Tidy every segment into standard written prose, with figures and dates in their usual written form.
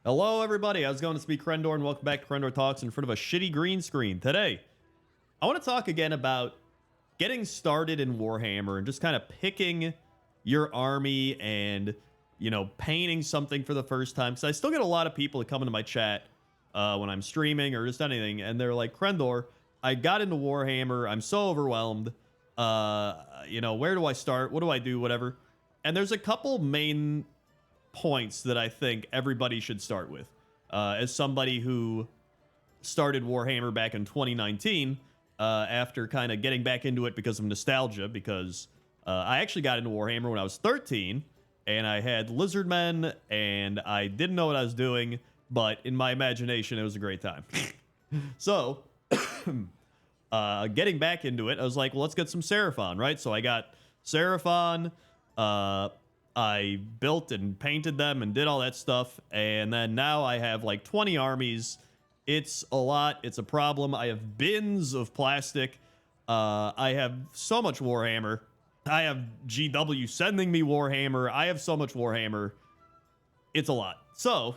Hello, everybody. How's it going? It's me, Krendor, and welcome back to Krendor Talks in front of a shitty green screen. Today, I want to talk again about getting started in Warhammer and just kind of picking your army and, painting something for the first time. Because I still get a lot of people that come into my chat when I'm streaming or just anything, and they're like, Krendor, I got into Warhammer. I'm so overwhelmed. Where do I start? What do I do? Whatever. And there's a couple main points that I think everybody should start with. As somebody who started Warhammer back in 2019, after kind of getting back into it because of nostalgia, because I actually got into Warhammer when I was 13, and I had Lizardmen, and I didn't know what I was doing, but in my imagination, it was a great time. So, getting back into it, I was like, well, let's get some Seraphon, right? So I got Seraphon, I built and painted them and did all that stuff, and then now I have like 20 armies. It's a lot. It's a problem. I have bins of plastic. I have so much Warhammer. I have GW sending me Warhammer. I have so much Warhammer. It's a lot. So,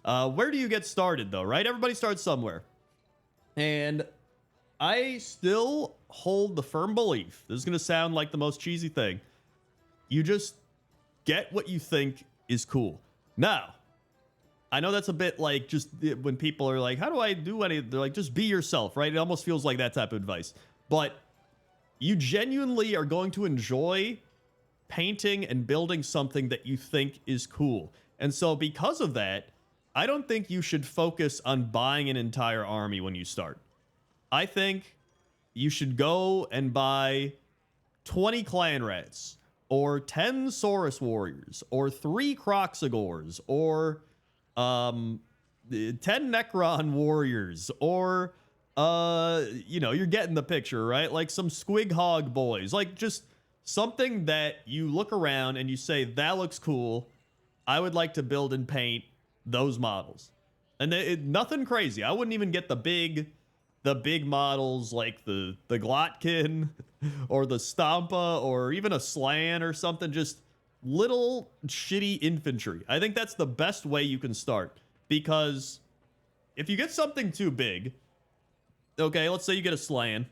where do you get started though, right? Everybody starts somewhere. And I still hold the firm belief, this is going to sound like the most cheesy thing, you just get what you think is cool. Now, I know that's a bit like just when people are like, how do I do anything? They're like, just be yourself, right? It almost feels like that type of advice. But you genuinely are going to enjoy painting and building something that you think is cool. And so because of that, I don't think you should focus on buying an entire army when you start. I think you should go and buy 20 clan rats, or 10 Saurus warriors, or 3 Kroxigors, or 10 Necron warriors, or you're getting the picture, right? Like some Squig Hog boys, like just something that you look around and you say, that looks cool. I would like to build and paint those models. And nothing crazy. I wouldn't even get the big models like the Glotkin or the Stampa or even a Slan or something, just little shitty infantry. I think that's the best way you can start, because if you get something too big, okay, let's say you get a Slan,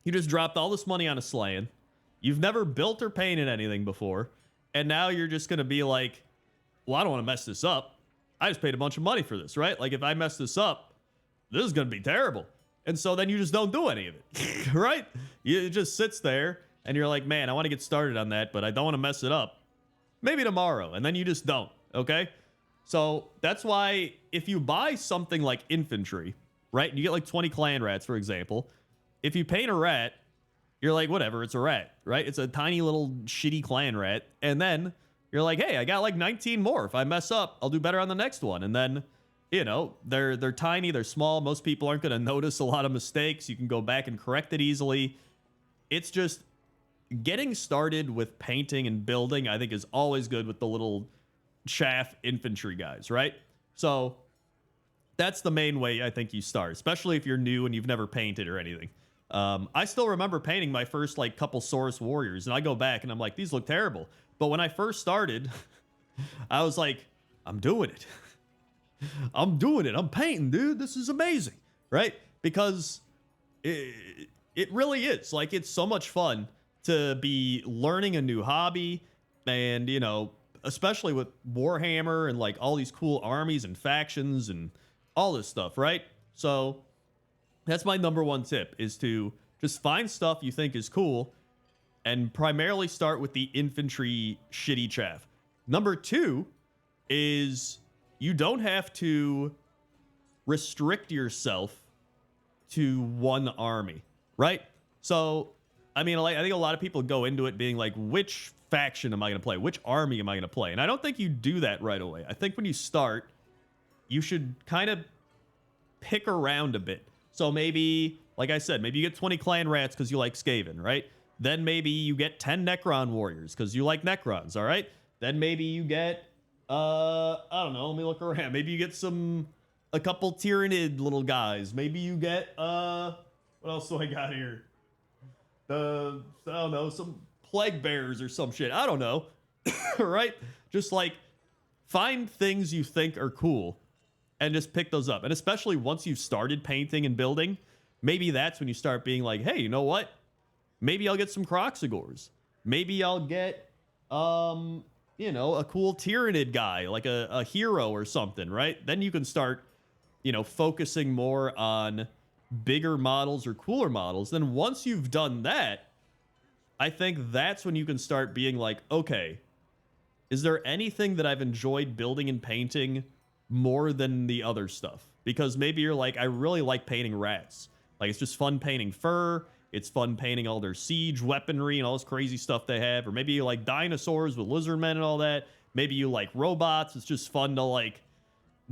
you just dropped all this money on a Slan, you've never built or painted anything before, and now you're just going to be like, well, I don't want to mess this up. I just paid a bunch of money for this, right? Like if I mess this up, this is going to be terrible. And so then you just don't do any of it, right? It just sits there and you're like, man, I want to get started on that, but I don't want to mess it up. Maybe tomorrow. And then you just don't, okay? So that's why if you buy something like infantry, right? And you get like 20 clan rats, for example. If you paint a rat, you're like, whatever, it's a rat, right? It's a tiny little shitty clan rat. And then you're like, hey, I got like 19 more. If I mess up, I'll do better on the next one. And then, they're tiny, they're small. Most people aren't going to notice a lot of mistakes. You can go back and correct it easily. It's just getting started with painting and building, I think, is always good with the little chaff infantry guys, right? So that's the main way I think you start, especially if you're new and you've never painted or anything. I still remember painting my first like couple Saurus warriors, and I go back and I'm like, these look terrible. But when I first started, I was like, I'm doing it. I'm doing it. I'm painting, dude. This is amazing, right? Because it really is. Like, it's so much fun to be learning a new hobby, and, especially with Warhammer and, like, all these cool armies and factions and all this stuff, right? So that's my number one tip, is to just find stuff you think is cool and primarily start with the infantry shitty chaff. Number two is you don't have to restrict yourself to one army, right? So, I mean, I think a lot of people go into it being like, which faction am I going to play? Which army am I going to play? And I don't think you do that right away. I think when you start, you should kind of pick around a bit. So maybe, like I said, maybe you get 20 clan rats because you like Skaven, right? Then maybe you get 10 Necron warriors because you like Necrons, all right? Then maybe you get, I don't know, let me look around. Maybe you get a couple Tyrannid little guys. Maybe you get, what else do I got here? I don't know, some plague bears or some shit. I don't know, right? Just like find things you think are cool and just pick those up. And especially once you've started painting and building, maybe that's when you start being like, hey, you know what? Maybe I'll get some Kroxigors. Maybe I'll get, you know, a cool Tyrannid guy, like a hero or something, right? Then you can start, you know, focusing more on bigger models or cooler models. Then once you've done that, I think that's when you can start being like, okay, is there anything that I've enjoyed building and painting more than the other stuff? Because maybe you're like, I really like painting rats. Like, it's just fun painting fur. It's fun painting all their siege weaponry and all this crazy stuff they have. Or maybe you like dinosaurs with lizardmen and all that. Maybe you like robots. It's just fun to like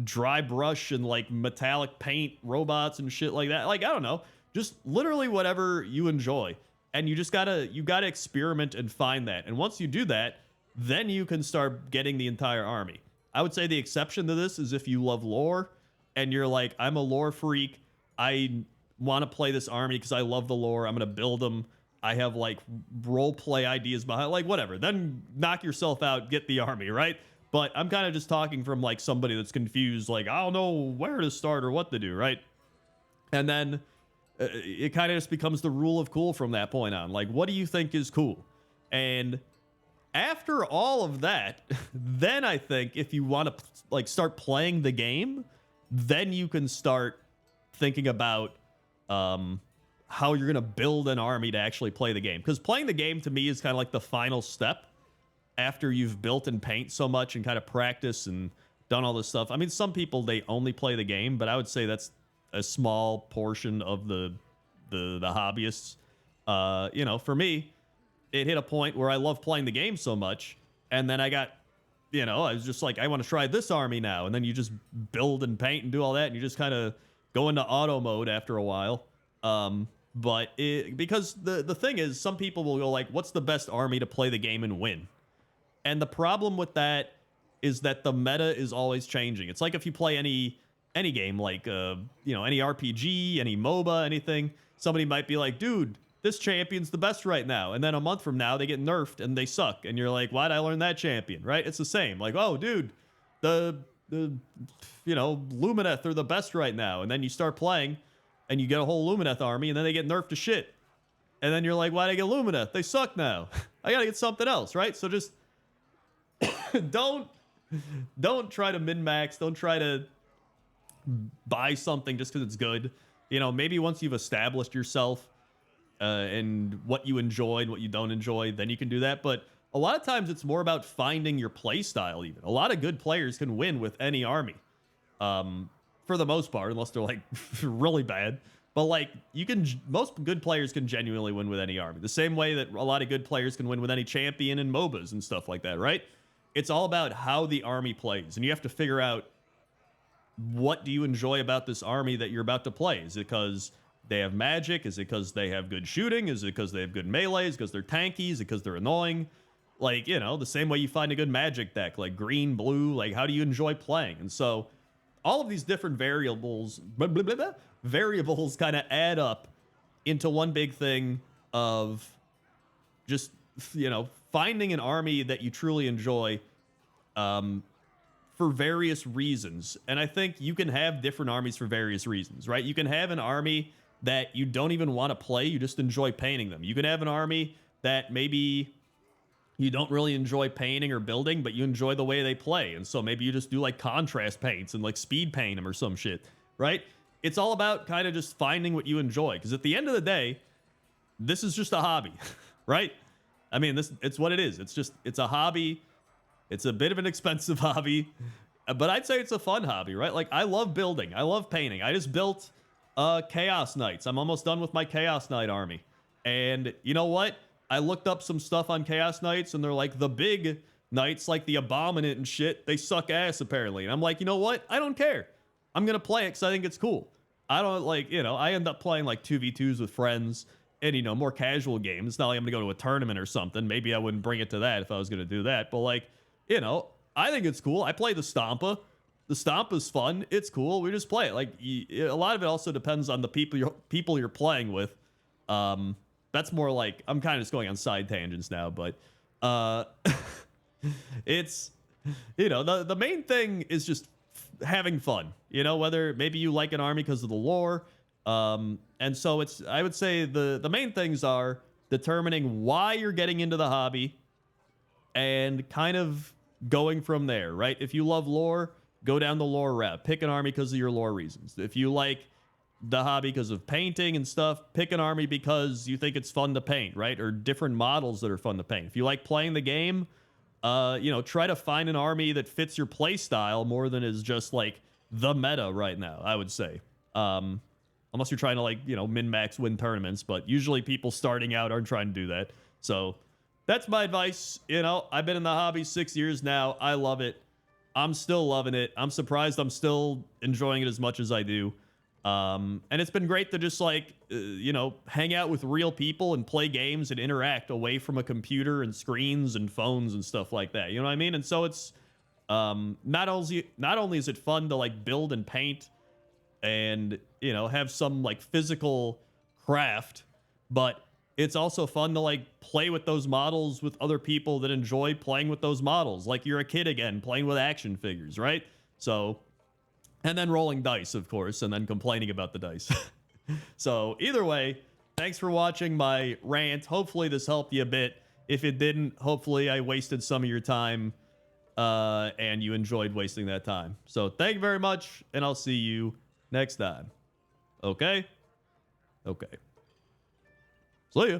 dry brush and like metallic paint robots and shit like that. Like, I don't know, just literally whatever you enjoy. And you gotta experiment and find that. And once you do that, then you can start getting the entire army. I would say the exception to this is if you love lore and you're like, I'm a lore freak. I want to play this army because I love the lore. I'm going to build them. I have like role play ideas behind, like whatever. Then knock yourself out, get the army, right? But I'm kind of just talking from like somebody that's confused, like I don't know where to start or what to do, right? And then it kind of just becomes the rule of cool from that point on. Like, what do you think is cool? And after all of that, then I think if you want to like start playing the game, then you can start thinking about how you're going to build an army to actually play the game. Because playing the game to me is kind of like the final step after you've built and paint so much and kind of practice and done all this stuff. I mean, some people, they only play the game, but I would say that's a small portion of the hobbyists. You know, for me, it hit a point where I love playing the game so much, and then I got, you know, I was just like, I want to try this army now, and then you just build and paint and do all that, and you just kind of go into auto mode after a while. But because the thing is, some people will go like, what's the best army to play the game and win? And the problem with that is that the meta is always changing. It's like if you play any game, like you know, any RPG, any MOBA, anything, somebody might be like, dude, this champion's the best right now. And then a month from now, they get nerfed and they suck. And you're like, why'd I learn that champion, right? It's the same. Like, oh, dude, the you know, Lumineth are the best right now. And then you start playing and you get a whole Lumineth army and then they get nerfed to shit. And then you're like, why'd I get Lumineth? They suck now. I gotta get something else, right? So just don't try to min-max. Don't try to buy something just because it's good. You know, maybe once you've established yourself and what you enjoy and what you don't enjoy, then you can do that. But a lot of times it's more about finding your play style. Even a lot of good players can win with any army, for the most part, unless they're like really bad. But like most good players can genuinely win with any army. The same way that a lot of good players can win with any champion and MOBAs and stuff like that, right? It's all about how the army plays, and you have to figure out what do you enjoy about this army that you're about to play. Is it because they have magic? Is it because they have good shooting? Is it because they have good melee? Is it because they're tanky? Is it because they're annoying? Like, you know, the same way you find a good magic deck, like green, blue, like how do you enjoy playing? And so all of these different variables kind of add up into one big thing of just, you know, finding an army that you truly enjoy for various reasons. And I think you can have different armies for various reasons, right? You can have an army that you don't even want to play, you just enjoy painting them. You can have an army that maybe you don't really enjoy painting or building, but you enjoy the way they play. And so maybe you just do like contrast paints and like speed paint them or some shit, right? It's all about kind of just finding what you enjoy. Because at the end of the day, this is just a hobby, right? I mean, it's what it is. It's a hobby. It's a bit of an expensive hobby, but I'd say it's a fun hobby, right? Like, I love building. I love painting. I just built Chaos Knights. I'm almost done with my Chaos Knight army. And you know what? I looked up some stuff on Chaos Knights, and they're like, the big knights, like the Abominant and shit, they suck ass, apparently. And I'm like, you know what? I don't care. I'm going to play it because I think it's cool. I don't, like, you know, I end up playing like 2v2s with friends and, you know, more casual games. It's not like I'm going to go to a tournament or something. Maybe I wouldn't bring it to that if I was going to do that. But, like, you know, I think it's cool. I play the Stompa. The Stompa's fun. It's cool. We just play it. Like, a lot of it also depends on the people you're playing with. That's more like, I'm kind of just going on side tangents now, but it's You know, the main thing is just having fun. You know, whether maybe you like an army because of the lore. And so it's, I would say the main things are determining why you're getting into the hobby and kind of going from there, right? If you love lore, go down the lore route. Pick an army because of your lore reasons. If you like the hobby because of painting and stuff, pick an army because you think it's fun to paint, right? Or different models that are fun to paint. If you like playing the game, you know, try to find an army that fits your play style more than is just like the meta right now, I would say. Unless you're trying to, like, you know, min-max win tournaments, but usually people starting out aren't trying to do that. So that's my advice. You know, I've been in the hobby 6 years now. I love it. I'm still loving it. I'm surprised I'm still enjoying it as much as I do. And it's been great to just, like, you know, hang out with real people and play games and interact away from a computer and screens and phones and stuff like that. You know what I mean? And so it's not only is it fun to, like, build and paint and, you know, have some, like, physical craft, but it's also fun to, like, play with those models with other people that enjoy playing with those models. Like, you're a kid again, playing with action figures, right? So, and then rolling dice, of course, and then complaining about the dice. So, either way, thanks for watching my rant. Hopefully this helped you a bit. If it didn't, hopefully I wasted some of your time, and you enjoyed wasting that time. So, thank you very much, and I'll see you next time. Okay? Okay. See ya.